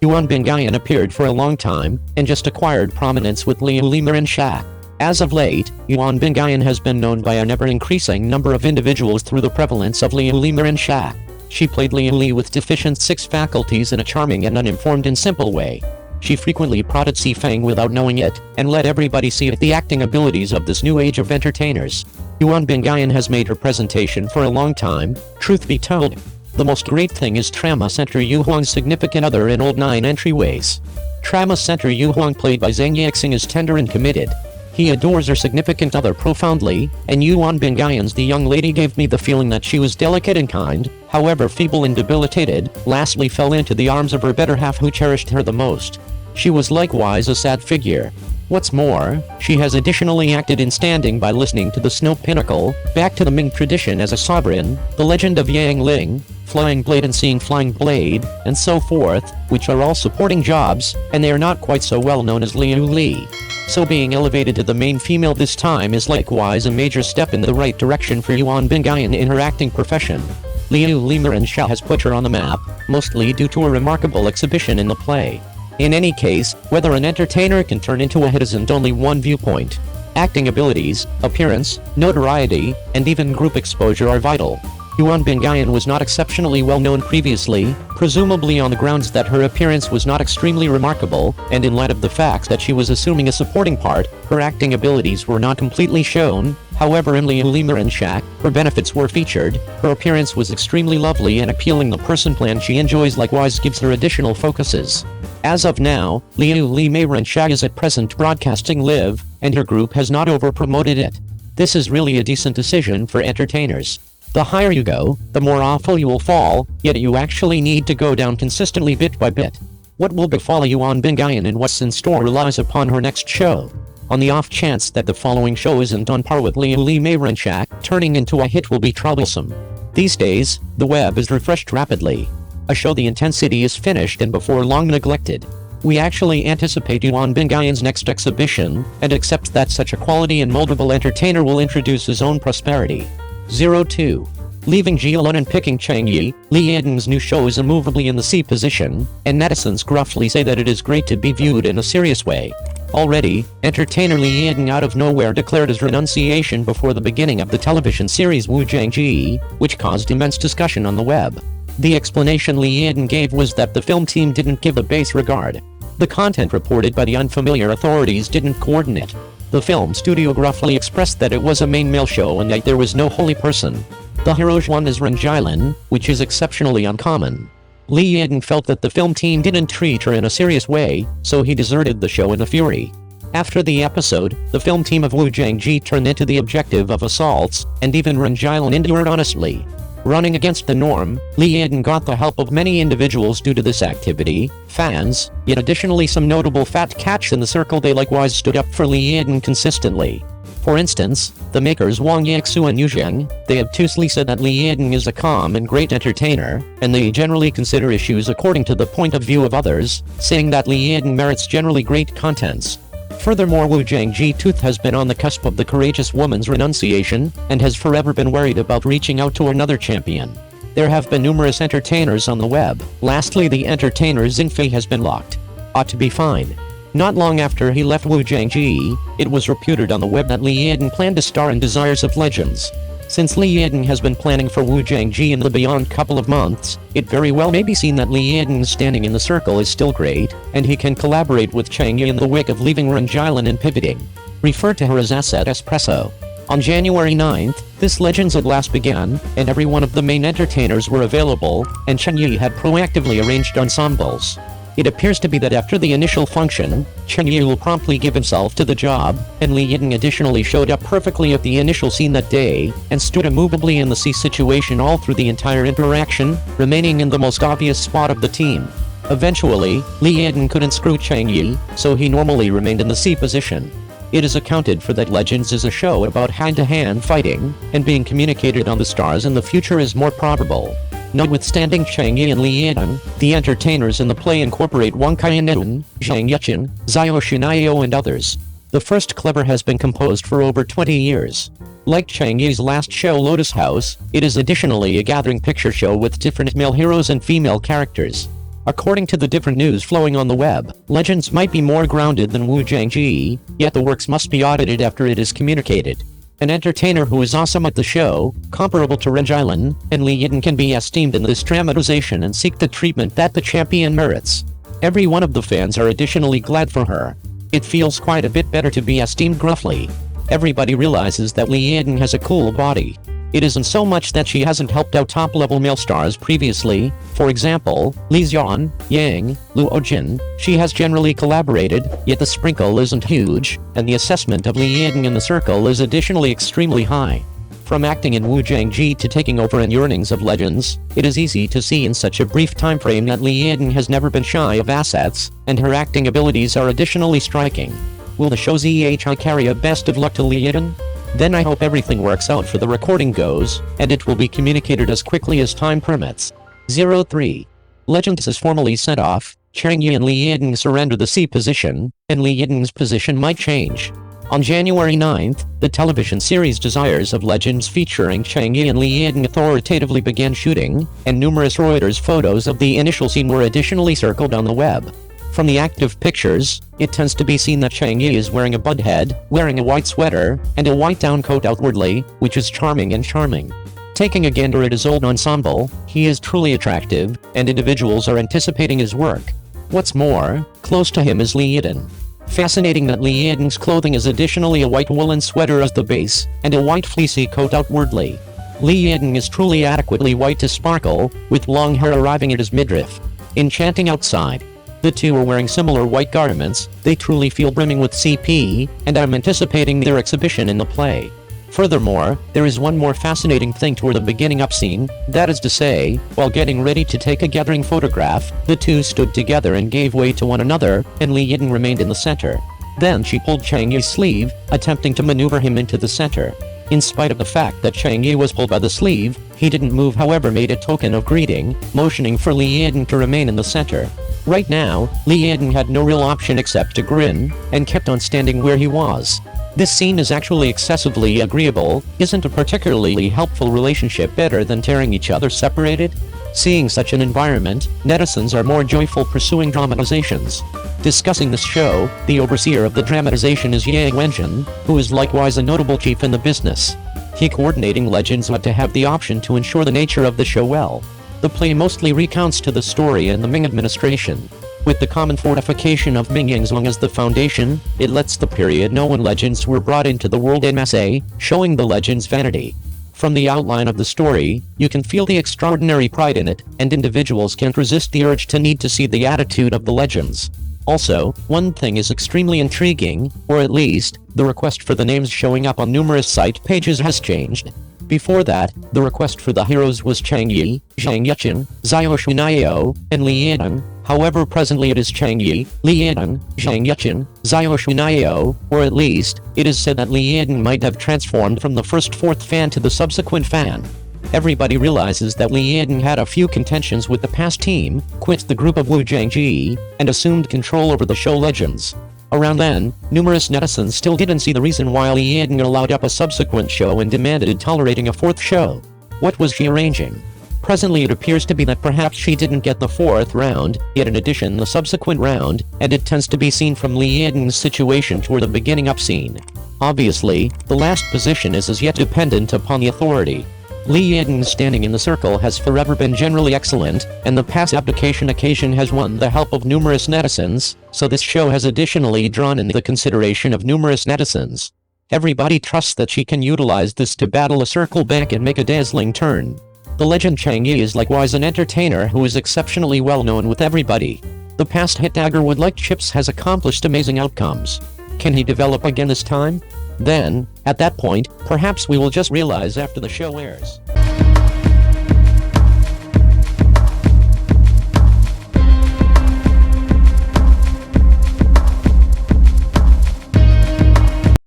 Yuan Bingyan appeared for a long time, and just acquired prominence with琉璃美人煞. As of late, Yuan Bingyan has been known by an ever-increasing number of individuals through the prevalence of琉璃美人煞. She played Li with deficient 6 faculties in a charming and uninformed and simple way. She frequently prodded Fang without knowing it, and let everybody see the acting abilities of this new age of entertainers. Yuan Bingyan has made her presentation for a long time, truth be told. The most great thing is Trauma Center Yu Huang's significant other in old 9 entryways. Trauma Center Yu Huang, played by Zhang Yaxing, is tender and committed. He adores her significant other profoundly, and Yuan Bingyan's the young lady gave me the feeling that she was delicate and kind, however feeble and debilitated, lastly fell into the arms of her better half who cherished her the most. She was likewise a sad figure. What's more, she has additionally acted in Standing by Listening to the Snow Pinnacle, Back to the Ming Tradition as a Sovereign, The Legend of Yang Ling, Flying Blade and Seeing Flying Blade, and so forth, which are all supporting jobs, and they are not quite so well known as Li. So being elevated to the main female this time is likewise a major step in the right direction for Yuan Bingyan in her acting profession.琉璃美人煞has put her on the map, mostly due to a remarkable exhibition in the play. In any case, whether an entertainer can turn into a hit isn't only one viewpoint. Acting abilities, appearance, notoriety, and even group exposure are vital. Yuan Bingyan was not exceptionally well known previously, presumably on the grounds that her appearance was not extremely remarkable, and in light of the fact that she was assuming a supporting part, her acting abilities were not completely shown. However, in琉璃美人煞, her benefits were featured, her appearance was extremely lovely and appealing, the person plan she enjoys likewise gives her additional focuses. As of now,琉璃美人煞is at present broadcasting live, and her group has not over-promoted it. This is really a decent decision for entertainers. The higher you go, the more awful you will fall, yet you actually need to go down consistently bit by bit. What will befall Yuan Bingyan and what's in store relies upon her next show. On the off chance that the following show isn't on par with琉璃美人煞, turning into a hit will be troublesome. These days, the web is refreshed rapidly. A show the intensity is finished and before long neglected. We actually anticipate Yuan Bingyan's next exhibition, and accept that such a quality and moldable entertainer will introduce his own prosperity. 02. Leaving Jia Lun and picking Cheng Yi, Li Ying's new show is immovably in the C position, and netizens gruffly say that it is great to be viewed in a serious way. Already, entertainer Li Ying out of nowhere declared his renunciation before the beginning of the television series Wu Jiangji, which caused immense discussion on the web. The explanation Li Ying gave was that the film team didn't give a base regard. The content reported by the unfamiliar authorities didn't coordinate. The film studio gruffly expressed that it was a main male show and that there was no holy person. The hero one is Jia Lun, which is exceptionally uncommon. Li Ying felt that the film team didn't treat her in a serious way, so he deserted the show in a fury. After the episode, the film team of Wu Jiangji turned into the objective of assaults, and even Jia Lun endured honestly. Running against the norm, Li Ying got the help of many individuals due to this activity, fans, yet additionally some notable fat cats in the circle. They likewise stood up for Li Ying consistently. For instance, the makers Wang Yaxu and Yu Zheng, they obtusely said that Li Ying is a calm and great entertainer, and they generally consider issues according to the point of view of others, saying that Li Ying merits generally great contents. Furthermore, Wu Jiangji Tooth has been on the cusp of the courageous woman's renunciation, and has forever been worried about reaching out to another champion. There have been numerous entertainers on the web. Lastly, the entertainer Xingfei has been locked. Ought to be fine. Not long after he left Wu Jiangji, it was reputed on the web that Li Ying planned to star in Desires of Legends. Since Li Ying has been planning for Wu Jiangji in the beyond couple of months, it very well may be seen that Li Ying's standing in the circle is still great, and he can collaborate with Cheng Yi in the wake of leaving Jia Lun and pivoting. Refer to her as Asset Espresso. On January 9th, this Legends at last began, and every one of the main entertainers were available, and Cheng Yi had proactively arranged ensembles. It appears to be that after the initial function, Cheng Yi will promptly give himself to the job, and Li Ying additionally showed up perfectly at the initial scene that day, and stood immovably in the C situation all through the entire interaction, remaining in the most obvious spot of the team. Eventually, Li Ying couldn't screw Cheng Yi, so he normally remained in the C position. It is accounted for that Legends is a show about hand-to-hand fighting, and being communicated on the stars in the future is more probable. Notwithstanding Cheng Yi and Li Ying, the entertainers in the play incorporate Wang Kaiyan, Zhang Yuqin, Zhao Xunayo and others. The first clever has been composed for over 20 years. Like Cheng Yi's last show Lotus House, it is additionally a gathering picture show with different male heroes and female characters. According to the different news flowing on the web, legends might be more grounded than Wu Jiangji, yet the works must be audited after it is communicated. An entertainer who is awesome at the show, comparable to Jia Lun and Li Yiden, can be esteemed in this dramatization and seek the treatment that the champion merits. Every one of the fans are additionally glad for her. It feels quite a bit better to be esteemed gruffly. Everybody realizes that Li Yiden has a cool body. It isn't so much that she hasn't helped out top-level male stars previously. For example, Li Xian, Yang, Luo Jin. She has generally collaborated, yet the sprinkle isn't huge, and the assessment of Li Yiden in the circle is additionally extremely high. From acting in Wu Jiangji to taking over in Yearnings of Legends, it is easy to see in such a brief time frame that Li Yiden has never been shy of assets, and her acting abilities are additionally striking. Will the show's EHI carry a best of luck to Li Yiden? Then I hope everything works out for the recording goes, and it will be communicated as quickly as time permits. 03. Legends is formally sent off, Cheng Yi and Li Yiden surrender the C position, and Li Yiden's position might change. On January 9th, the television series Desires of Legends featuring Cheng Yi and Li Yiden authoritatively began shooting, and numerous Reuters photos of the initial scene were additionally circled on the web. From the active pictures, it tends to be seen that Cheng Yi is wearing a bud head, wearing a white sweater, and a white down coat outwardly, which is charming and charming. Taking a gander at his old ensemble, he is truly attractive, and individuals are anticipating his work. What's more, close to him is Li Yiden. Fascinating that Li Yiden's clothing is additionally a white woolen sweater as the base, and a white fleecy coat outwardly. Li Yiden is truly adequately white to sparkle, with long hair arriving at his midriff. Enchanting outside. The two are wearing similar white garments, they truly feel brimming with CP, and I'm anticipating their exhibition in the play. Furthermore, there is one more fascinating thing toward the beginning up scene, that is to say, while getting ready to take a gathering photograph, the two stood together and gave way to one another, and Li Yiden remained in the center. Then she pulled Cheng Yi's sleeve, attempting to maneuver him into the center. In spite of the fact that Cheng Yi was pulled by the sleeve, he didn't move, however made a token of greeting, motioning for Li Yiden to remain in the center. Right now, Li Yiden had no real option except to grin, and kept on standing where he was. This scene is actually excessively agreeable. Isn't a particularly helpful relationship better than tearing each other separated? Seeing such an environment, netizens are more joyful pursuing dramatizations. Discussing this show, the overseer of the dramatization is Yang Wenjin, who is likewise a notable chief in the business. He coordinating Legends ought to have the option to ensure the nature of the show well. The play mostly recounts to the story and the Ming administration. With the common fortification of Ming Yangzong as the foundation, it lets the period know when legends were brought into the world MSA, showing the legend's vanity. From the outline of the story, you can feel the extraordinary pride in it, and individuals can't resist the urge to need to see the attitude of the legends. Also, one thing is extremely intriguing, or at least, the request for the names showing up on numerous site pages has changed. Before that, the request for the heroes was Cheng Yi, Zhang Yuqin, Xiao Shunaiyo, and Li Yiden. However, presently it is Cheng Yi, Li Yiden, Zhang Yuqin, Xiao Shunaiyo, or at least, it is said that Li Yiden might have transformed from the first fourth fan to the subsequent fan. Everybody realizes that Li Yiden had a few contentions with the past team, quit the group of Wu Jiangji, and assumed control over the show Legends. Around then, numerous netizens still didn't see the reason why Li Yiden allowed up a subsequent show and demanded tolerating a fourth show. What was she arranging? Presently it appears to be that perhaps she didn't get the fourth round, yet in addition the subsequent round, and it tends to be seen from Li Yiden's situation toward the beginning up scene. Obviously, the last position is as yet dependent upon the authority. Li Yiden's standing in the circle has forever been generally excellent, and the past abdication occasion has won the help of numerous netizens, so this show has additionally drawn in the consideration of numerous netizens. Everybody trusts that she can utilize this to battle a circle back and make a dazzling turn. The legend Cheng Yi is likewise an entertainer who is exceptionally well known with everybody. The past hit Daggerwood like Chips has accomplished amazing outcomes. Can he develop again this time? Then, at that point, perhaps we will just realize after the show airs.